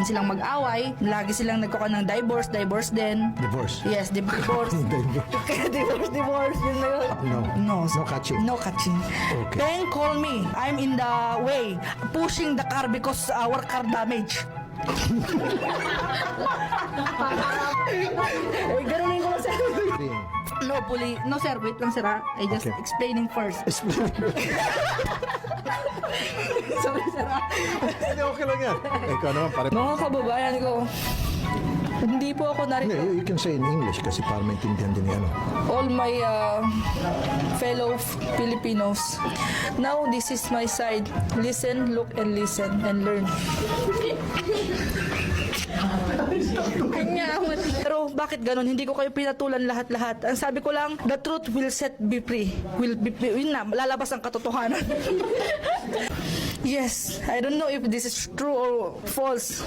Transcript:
silang mag-away, lagi silang nagkuha ng divorce din. Divorce? Yes, divorce. divorce, yun na yun. No. No. No catching. No catching. Okay. Then call me. I'm in the way, pushing the car because our car damage. Ganunin ko lang sir. No sir, wait lang sir ha. I just Okay. explaining first. Sorry sir ha. Hindi, okay lang yan. Ikaw naman, pare. Mga kababayan ko, hindi po ako Hindi, narito. you can say in English kasi para maintindihan din ni ano. All my fellow Filipinos, now this is my side. Listen, look, and listen, and learn. Kanya, pero bakit ganun? Hindi ko kayo pinatulan lahat-lahat. Ang sabi ko lang, the truth will set be free. Yun na, lalabas ang katotohanan. Yes, I don't know if this is true or false.